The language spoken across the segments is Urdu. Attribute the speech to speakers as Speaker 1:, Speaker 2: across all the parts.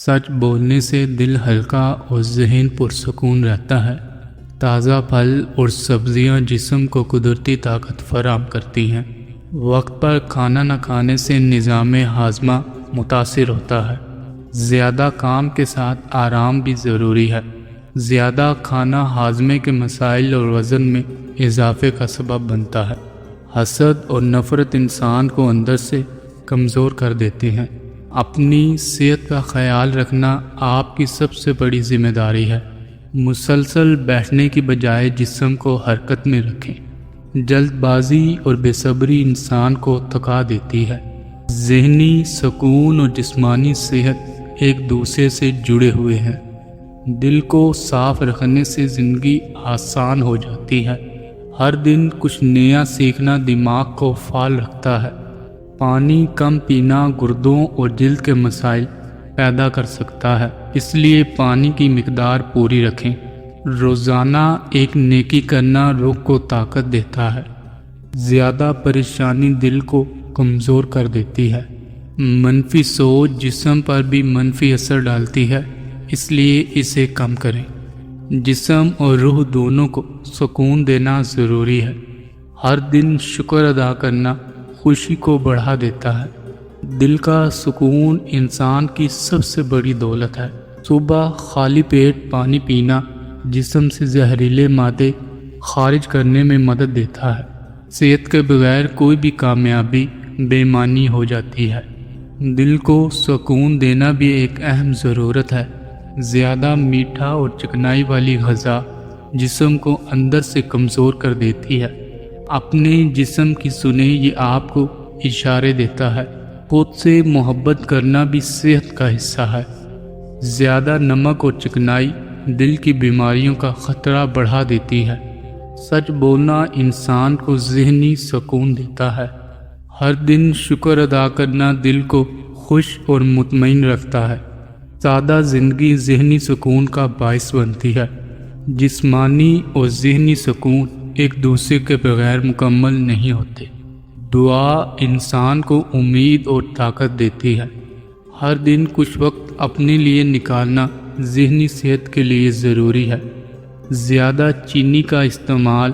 Speaker 1: سچ بولنے سے دل ہلکا اور ذہن پرسکون رہتا ہے۔ تازہ پھل اور سبزیاں جسم کو قدرتی طاقت فراہم کرتی ہیں۔ وقت پر کھانا نہ کھانے سے نظام ہاضمہ متاثر ہوتا ہے۔ زیادہ کام کے ساتھ آرام بھی ضروری ہے۔ زیادہ کھانا ہاضمے کے مسائل اور وزن میں اضافے کا سبب بنتا ہے۔ حسد اور نفرت انسان کو اندر سے کمزور کر دیتے ہیں۔ اپنی صحت کا خیال رکھنا آپ کی سب سے بڑی ذمہ داری ہے۔ مسلسل بیٹھنے کی بجائے جسم کو حرکت میں رکھیں۔ جلد بازی اور بے صبری انسان کو تھکا دیتی ہے۔ ذہنی سکون اور جسمانی صحت ایک دوسرے سے جڑے ہوئے ہیں۔ دل کو صاف رکھنے سے زندگی آسان ہو جاتی ہے۔ ہر دن کچھ نیا سیکھنا دماغ کو فعال رکھتا ہے۔ پانی کم پینا گردوں اور جلد کے مسائل پیدا کر سکتا ہے، اس لیے پانی کی مقدار پوری رکھیں۔ روزانہ ایک نیکی کرنا روح کو طاقت دیتا ہے۔ زیادہ پریشانی دل کو کمزور کر دیتی ہے۔ منفی سوچ جسم پر بھی منفی اثر ڈالتی ہے، اس لیے اسے کم کریں۔ جسم اور روح دونوں کو سکون دینا ضروری ہے۔ ہر دن شکر ادا کرنا خوشی کو بڑھا دیتا ہے۔ دل کا سکون انسان کی سب سے بڑی دولت ہے۔ صبح خالی پیٹ پانی پینا جسم سے زہریلے مادے خارج کرنے میں مدد دیتا ہے۔ صحت کے بغیر کوئی بھی کامیابی بے معنی ہو جاتی ہے۔ دل کو سکون دینا بھی ایک اہم ضرورت ہے۔ زیادہ میٹھا اور چکنائی والی غذا جسم کو اندر سے کمزور کر دیتی ہے۔ اپنے جسم کی سنیں، یہ آپ کو اشارے دیتا ہے۔ خود سے محبت کرنا بھی صحت کا حصہ ہے۔ زیادہ نمک اور چکنائی دل کی بیماریوں کا خطرہ بڑھا دیتی ہے۔ سچ بولنا انسان کو ذہنی سکون دیتا ہے۔ ہر دن شکر ادا کرنا دل کو خوش اور مطمئن رکھتا ہے۔ سادہ زندگی ذہنی سکون کا باعث بنتی ہے۔ جسمانی اور ذہنی سکون ایک دوسرے کے بغیر مکمل نہیں ہوتے۔ دعا انسان کو امید اور طاقت دیتی ہے۔ ہر دن کچھ وقت اپنے لیے نکالنا ذہنی صحت کے لیے ضروری ہے۔ زیادہ چینی کا استعمال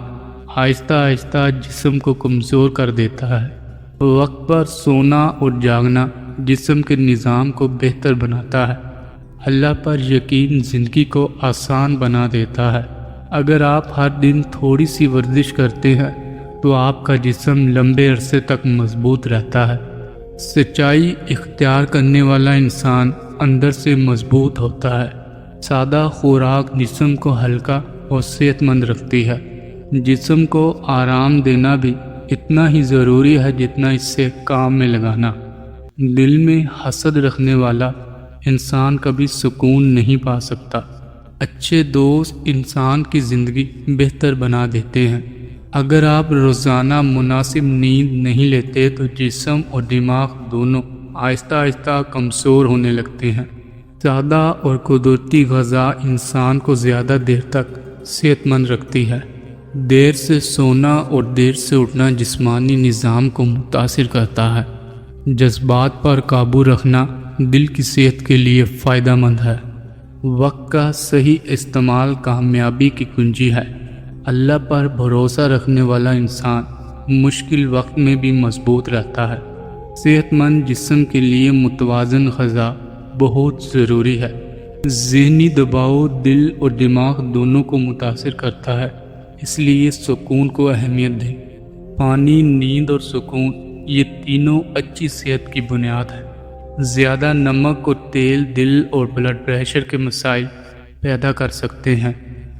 Speaker 1: آہستہ آہستہ جسم کو کمزور کر دیتا ہے۔ وقت پر سونا اور جاگنا جسم کے نظام کو بہتر بناتا ہے۔ اللہ پر یقین زندگی کو آسان بنا دیتا ہے۔ اگر آپ ہر دن تھوڑی سی ورزش کرتے ہیں تو آپ کا جسم لمبے عرصے تک مضبوط رہتا ہے۔ سچائی اختیار کرنے والا انسان اندر سے مضبوط ہوتا ہے۔ سادہ خوراک جسم کو ہلکا اور صحت مند رکھتی ہے۔ جسم کو آرام دینا بھی اتنا ہی ضروری ہے جتنا اس سے کام میں لگانا۔ دل میں حسد رکھنے والا انسان کبھی سکون نہیں پا سکتا۔ اچھے دوست انسان کی زندگی بہتر بنا دیتے ہیں۔ اگر آپ روزانہ مناسب نیند نہیں لیتے تو جسم اور دماغ دونوں آہستہ آہستہ کمزور ہونے لگتے ہیں۔ سادہ اور قدرتی غذا انسان کو زیادہ دیر تک صحت مند رکھتی ہے۔ دیر سے سونا اور دیر سے اٹھنا جسمانی نظام کو متاثر کرتا ہے۔ جذبات پر قابو رکھنا دل کی صحت کے لیے فائدہ مند ہے۔ وقت کا صحیح استعمال کامیابی کی کنجی ہے۔ اللہ پر بھروسہ رکھنے والا انسان مشکل وقت میں بھی مضبوط رہتا ہے۔ صحت مند جسم کے لیے متوازن غذا بہت ضروری ہے۔ ذہنی دباؤ دل اور دماغ دونوں کو متاثر کرتا ہے، اس لیے سکون کو اہمیت دیں۔ پانی، نیند اور سکون یہ تینوں اچھی صحت کی بنیاد ہے۔ زیادہ نمک اور تیل دل اور بلڈ پریشر کے مسائل پیدا کر سکتے ہیں۔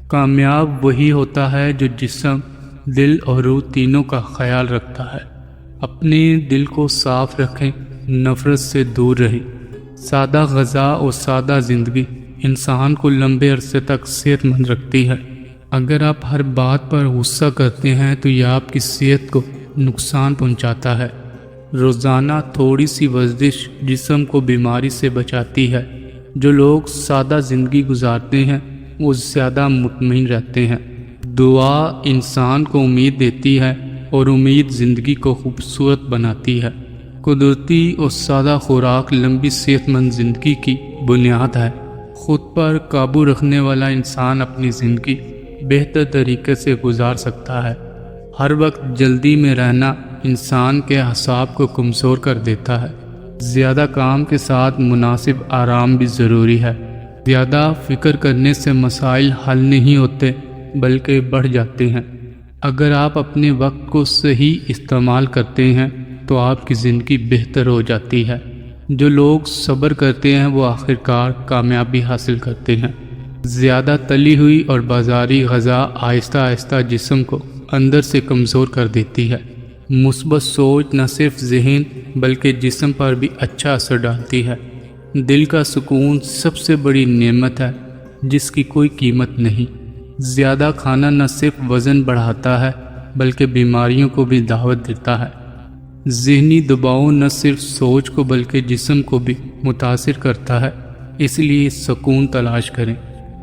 Speaker 1: کامیاب وہی ہوتا ہے جو جسم، دل اور روح تینوں کا خیال رکھتا ہے۔ اپنے دل کو صاف رکھیں، نفرت سے دور رہیں۔ سادہ غذا اور سادہ زندگی انسان کو لمبے عرصے تک صحت مند رکھتی ہے۔ اگر آپ ہر بات پر غصہ کرتے ہیں تو یہ آپ کی صحت کو نقصان پہنچاتا ہے۔ روزانہ تھوڑی سی ورزش جسم کو بیماری سے بچاتی ہے۔ جو لوگ سادہ زندگی گزارتے ہیں وہ زیادہ مطمئن رہتے ہیں۔ دعا انسان کو امید دیتی ہے اور امید زندگی کو خوبصورت بناتی ہے۔ قدرتی اور سادہ خوراک لمبی صحت مند زندگی کی بنیاد ہے۔ خود پر قابو رکھنے والا انسان اپنی زندگی بہتر طریقے سے گزار سکتا ہے۔ ہر وقت جلدی میں رہنا انسان کے اعصاب کو کمزور کر دیتا ہے۔ زیادہ کام کے ساتھ مناسب آرام بھی ضروری ہے۔ زیادہ فکر کرنے سے مسائل حل نہیں ہوتے بلکہ بڑھ جاتے ہیں۔ اگر آپ اپنے وقت کو صحیح استعمال کرتے ہیں تو آپ کی زندگی بہتر ہو جاتی ہے۔ جو لوگ صبر کرتے ہیں وہ آخرکار کامیابی حاصل کرتے ہیں۔ زیادہ تلی ہوئی اور بازاری غذا آہستہ آہستہ جسم کو اندر سے کمزور کر دیتی ہے۔ مثبت سوچ نہ صرف ذہن بلکہ جسم پر بھی اچھا اثر ڈالتی ہے۔ دل کا سکون سب سے بڑی نعمت ہے جس کی کوئی قیمت نہیں۔ زیادہ کھانا نہ صرف وزن بڑھاتا ہے بلکہ بیماریوں کو بھی دعوت دیتا ہے۔ ذہنی دباؤ نہ صرف سوچ کو بلکہ جسم کو بھی متاثر کرتا ہے، اس لیے سکون تلاش کریں۔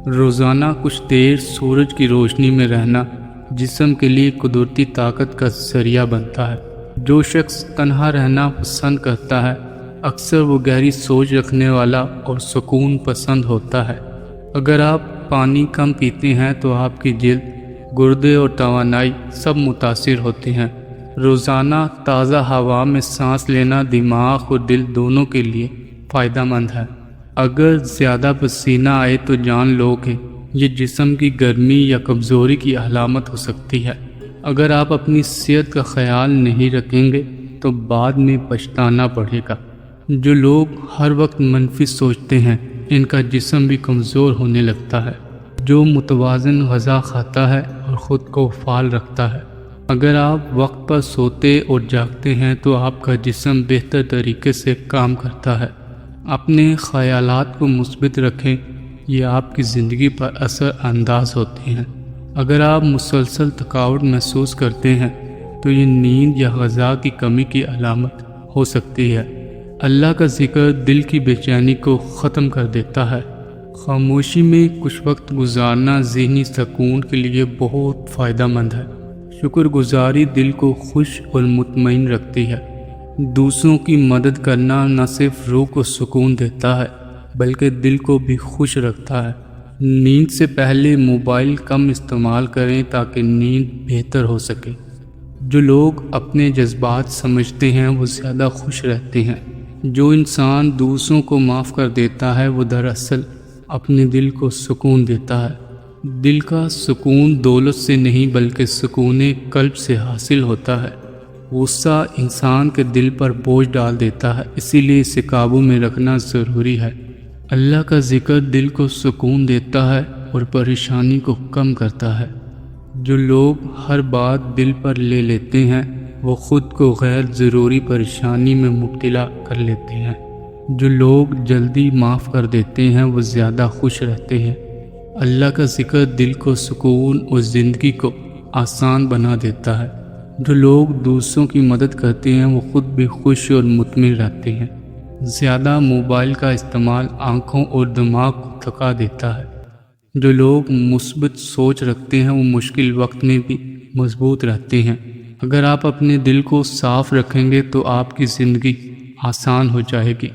Speaker 1: روزانہ کچھ دیر سورج کی روشنی میں رہنا جسم کے لیے قدرتی طاقت کا ذریعہ بنتا ہے۔ جو شخص تنہا رہنا پسند کرتا ہے اکثر وہ گہری سوچ رکھنے والا اور سکون پسند ہوتا ہے۔ اگر آپ پانی کم پیتے ہیں تو آپ کی جلد، گردے اور توانائی سب متاثر ہوتے ہیں۔ روزانہ تازہ ہوا میں سانس لینا دماغ اور دل دونوں کے لیے فائدہ مند ہے۔ اگر زیادہ پسینہ آئے تو جان لو کہ یہ جسم کی گرمی یا کمزوری کی علامت ہو سکتی ہے۔ اگر آپ اپنی صحت کا خیال نہیں رکھیں گے تو بعد میں پچھتانا پڑے گا۔ جو لوگ ہر وقت منفی سوچتے ہیں ان کا جسم بھی کمزور ہونے لگتا ہے۔ جو متوازن غذا کھاتا ہے اور خود کو فعال رکھتا ہے۔ اگر آپ وقت پر سوتے اور جاگتے ہیں تو آپ کا جسم بہتر طریقے سے کام کرتا ہے۔ اپنے خیالات کو مثبت رکھیں، یہ آپ کی زندگی پر اثر انداز ہوتے ہیں۔ اگر آپ مسلسل تھکاوٹ محسوس کرتے ہیں تو یہ نیند یا غذا کی کمی کی علامت ہو سکتی ہے۔ اللہ کا ذکر دل کی بے چینی کو ختم کر دیتا ہے۔ خاموشی میں کچھ وقت گزارنا ذہنی سکون کے لیے بہت فائدہ مند ہے۔ شکر گزاری دل کو خوش اور مطمئن رکھتی ہے۔ دوسروں کی مدد کرنا نہ صرف روح کو سکون دیتا ہے بلکہ دل کو بھی خوش رکھتا ہے۔ نیند سے پہلے موبائل کم استعمال کریں تاکہ نیند بہتر ہو سکے۔ جو لوگ اپنے جذبات سمجھتے ہیں وہ زیادہ خوش رہتے ہیں۔ جو انسان دوسروں کو معاف کر دیتا ہے وہ دراصل اپنے دل کو سکون دیتا ہے۔ دل کا سکون دولت سے نہیں بلکہ سکون قلب سے حاصل ہوتا ہے۔ غصہ انسان کے دل پر بوجھ ڈال دیتا ہے، اسی لیے اسے قابو میں رکھنا ضروری ہے۔ اللہ کا ذکر دل کو سکون دیتا ہے اور پریشانی کو کم کرتا ہے۔ جو لوگ ہر بات دل پر لے لیتے ہیں وہ خود کو غیر ضروری پریشانی میں مبتلا کر لیتے ہیں۔ جو لوگ جلدی معاف کر دیتے ہیں وہ زیادہ خوش رہتے ہیں۔ اللہ کا ذکر دل کو سکون اور زندگی کو آسان بنا دیتا ہے۔ جو لوگ دوسروں کی مدد کرتے ہیں وہ خود بھی خوش اور مطمئن رہتے ہیں۔ زیادہ موبائل کا استعمال آنکھوں اور دماغ کو تھکا دیتا ہے۔ جو لوگ مثبت سوچ رکھتے ہیں وہ مشکل وقت میں بھی مضبوط رہتے ہیں۔ اگر آپ اپنے دل کو صاف رکھیں گے تو آپ کی زندگی آسان ہو جائے گی۔